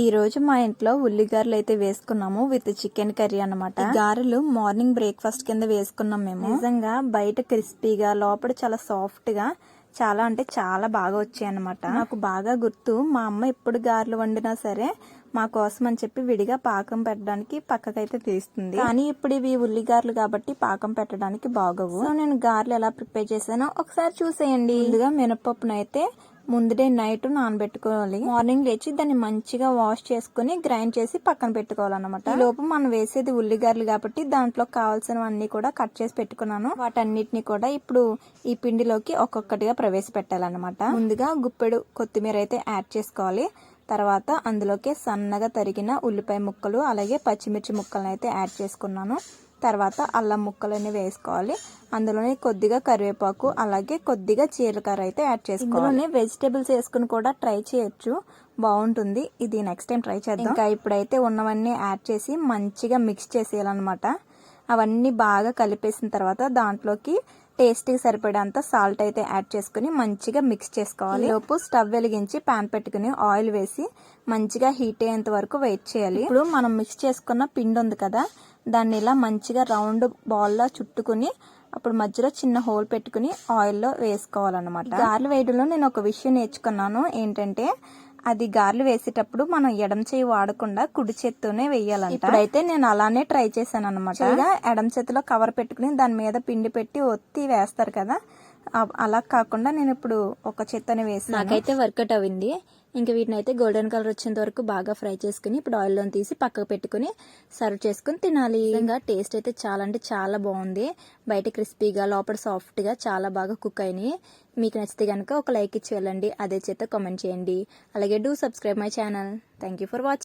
ఈ రోజు మా ఇంట్లో ఉల్లిగారెలు అయితే వేసుకున్నాము విత్ చికెన్ కర్రీ అన్నమాట. గారెలు మార్నింగ్ బ్రేక్ఫాస్ట్ కింద వేసుకున్నాం మేము. నిజంగా బయట క్రిస్పీగా లోపల చాలా సాఫ్ట్ గా చాలా అంటే చాలా బాగా వచ్చాయి అన్నమాట. నాకు బాగా గుర్తు, మా అమ్మ ఎప్పుడు గారెలు వండినా సరే మా కోసం అని చెప్పి విడిగా పాకం పెట్టడానికి పక్కకైతే తీస్తుంది. కానీ ఇప్పుడు ఇవి ఉల్లిగారెలు కాబట్టి పాకం పెట్టడానికి బాగోవు. సో నేను గారెలు ఎలా ప్రిపేర్ చేశానో ఒకసారి చూసేయండి. ముందుగా మినపప్పునైతే ముందుడే నైట్ నానబెట్టుకోవాలి. మార్నింగ్ లేచి దాన్ని మంచిగా వాష్ చేసుకుని గ్రైండ్ చేసి పక్కన పెట్టుకోవాలన్నమాట. ఈ లోపు మనం వేసేది ఉల్లిగారెలు కాబట్టి దాంట్లో కావాల్సినవన్నీ కూడా కట్ చేసి పెట్టుకున్నాను. వాటన్నిటిని కూడా ఇప్పుడు ఈ పిండిలోకి ఒక్కొక్కటిగా ప్రవేశపెట్టాలన్నమాట. ముందుగా గుప్పెడు కొత్తిమీర అయితే యాడ్ చేసుకోవాలి. తర్వాత అందులోకి సన్నగా తరిగిన ఉల్లిపాయ ముక్కలు అలాగే పచ్చిమిర్చి ముక్కలను అయితే యాడ్ చేసుకున్నాను. తర్వాత అల్లం ముక్కలని వేసుకోవాలి. అందులోనే కొద్దిగా కరివేపాకు అలాగే కొద్దిగా జీలకర్ర అయితే యాడ్ చేసుకోవాలి. ఇందులోనే వెజిటేబుల్స్ వేసుకుని కూడా ట్రై చేయొచ్చు, బాగుంటుంది. ఇది నెక్స్ట్ టైం ట్రై చేద్దాం. ఇంకా ఇప్పుడైతే ఉన్నవన్నీ యాడ్ చేసి మంచిగా మిక్స్ చేసేయాలన్నమాట. అవన్నీ బాగా కలిపేసిన తర్వాత దాంట్లోకి టేస్ట్కి సరిపడేంత సాల్ట్ అయితే యాడ్ చేసుకుని మంచిగా మిక్స్ చేసుకోవాలి. లోపు స్టవ్ వెలిగించి పాన్ పెట్టుకుని ఆయిల్ వేసి మంచిగా హీట్ అయ్యేంత వరకు వెయిట్ చేయాలి. ఇప్పుడు మనం మిక్స్ చేసుకున్న పిండి ఉంది కదా, దాన్ని ఇలా మంచిగా రౌండ్ బాల్ లా చుట్టుకుని అప్పుడు మధ్యలో చిన్న హోల్ పెట్టుకుని ఆయిల్లో వేసుకోవాలన్నమాట. గారెలు వేయడంలో నేను ఒక విషయం నేర్చుకున్నాను. ఏంటంటే అది గారెలు వేసేటప్పుడు మనం ఎడమ చేయి వాడకుండా కుడి చేత్తోనే వేయాలంట. ఇప్పుడైతే నేను అలానే ట్రై చేశాను అనమాట. ఎడమ చేతిలో కవర్ పెట్టుకుని దాని మీద పిండి పెట్టి ఒత్తి వేస్తారు కదా, అలా కాకుండా నేను ఇప్పుడు ఒక చేత్తోనే వేసాను. నాకైతే వర్కౌట్ అయింది. ఇంకా వీటిని అయితే గోల్డెన్ కలర్ వచ్చేంత వరకు బాగా ఫ్రై చేసుకుని ఇప్పుడు ఆయిల్లో తీసి పక్కకు పెట్టుకుని సర్వ్ చేసుకుని తినాలి. ఇంకా టేస్ట్ అయితే చాలా అంటే చాలా బాగుంది. బయట క్రిస్పీగా లోపల సాఫ్ట్ గా చాలా బాగా కుక్ అయినాయి. మీకు నచ్చితే కనుక ఒక లైక్ ఇచ్చి వెళ్ళండి. అదే చేత కామెంట్ చేయండి. అలాగే do subscribe my channel. Thank you for watching.